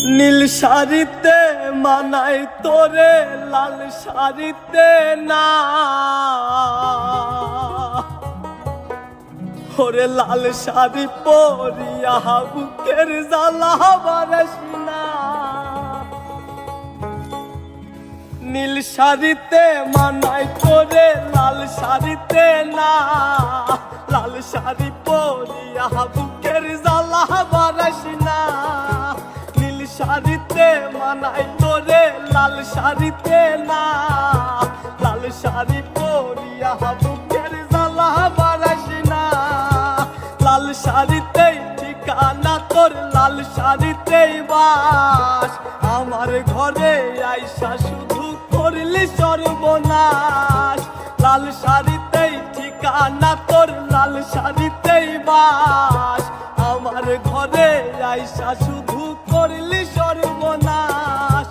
নীল শাড়িতে মানাই তোরে লাল শাড়িতে না, ওরে লাল শাড়ি পরিয়া বুকের জ্বালা বারাস না। নীল শাড়িতে মানাই তোরে লাল শাড়িতে না, লাল শাড়ি পরিয়া বুকের জ্বালা বারাস না। নীল শাড়িতে মানাই তোরে লাল শাড়িতে না, লাল শাড়ি পরিয়া বুকের জ্বালা বারাস না। লাল শাড়িতেই ঠিকানা তোর, লাল শাড়িতেই বাস, আমার ঘরে আইসা শুধু করলি সর্বনাশ। লাল শাড়িতেই ঠিকানা তোর, লাল শাড়িতেই বাস, আমার ঘরে আইসা শুধু করলি সর্বনাশ।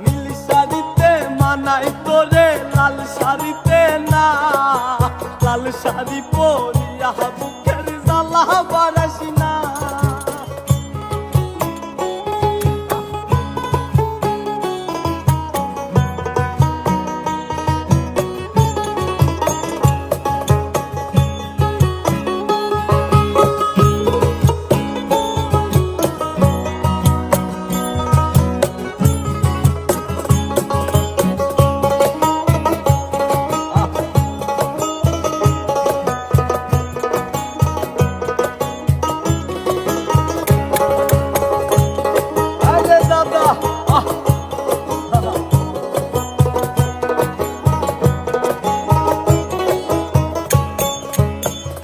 নীল শাড়িতে মানাই তোরে লাল শাড়িতে না, লাল শাড়ি পরিয়া বুকের জ্বালা বারাস না।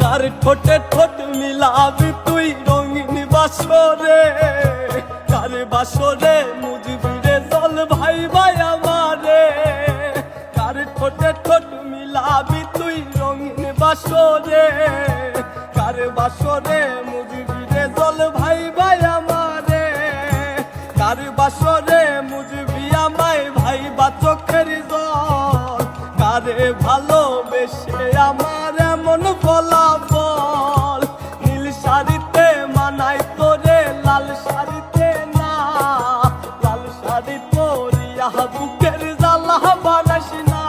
কার ঠোঁটে ঠোঁট মিলাবি তুই রঙিন বাসরে, কার বাসরে মুজবিরে জল ভাই ভাই আমারে। কার ঠোঁটে ঠোঁট মিলাবি তুই রঙিন বাসরে, কার বাসরে মুজবিরে জল ভাই ভাই আমারে। কার বাসরে মুজবি আমায় ভাই বা চোখের জল, কারে ভালোবেসে আমার এমন ফলাফল। নীল শাড়িতে মানাই তোরে লাল শাড়িতে না, লাল শাড়ি পরিয়া বুকের জ্বালা বারাস না।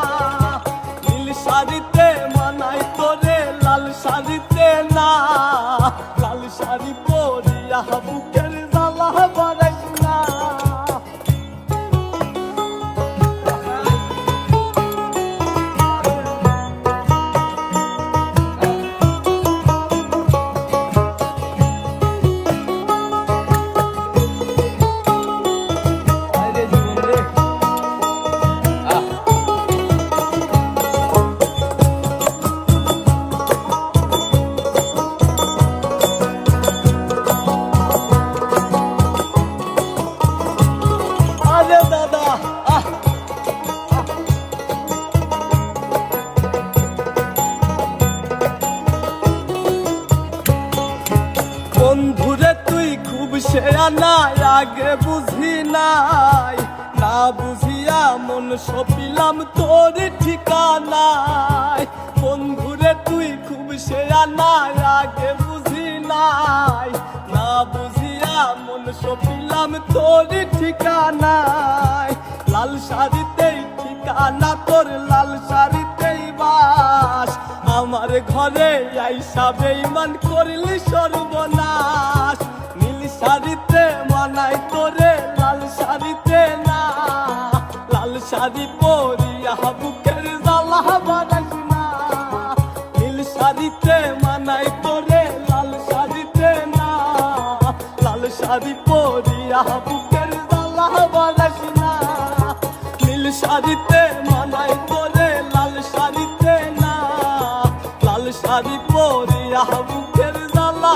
নীল শাড়িতে মানাই তোরে লাল শাড়িতে না, লাল শাড়ি পরিয়া বুকের জ্বালা বারাস না। বন্ধুরে তুই খুব শেয়ানা, আগে বুঝি নাই, না বুঝিয়া মন সপিলাম তোর ঠিকানায়। বন্ধুরে তুই খুব শেয়ানা, আগে বুঝি নাই, না বুঝিয়া মন সপিলাম তোর ঠিকানায়। লাল শাড়িতেই ঠিকানা তোর, লাল শাড়িতেই বাস, আমার ঘরে আইসা বেঈমান করলি সর্বনাশ। নীল শাড়িতে মানাই তোরে লাল শাড়িতে না, লাল শাড়ি পরিয়া বুকের জ্বালা বারাস না। নীল শাড়িতে মানাই তোরে লাল শাড়িতে না, লাল শাড়ি পরিয়া বুকের জ্বালা বারাস না। নীল শাড়িতে মানাই তোরে লাল শাড়িতে না, লাল শাড়ি পরিয়া বুকের জ্বালা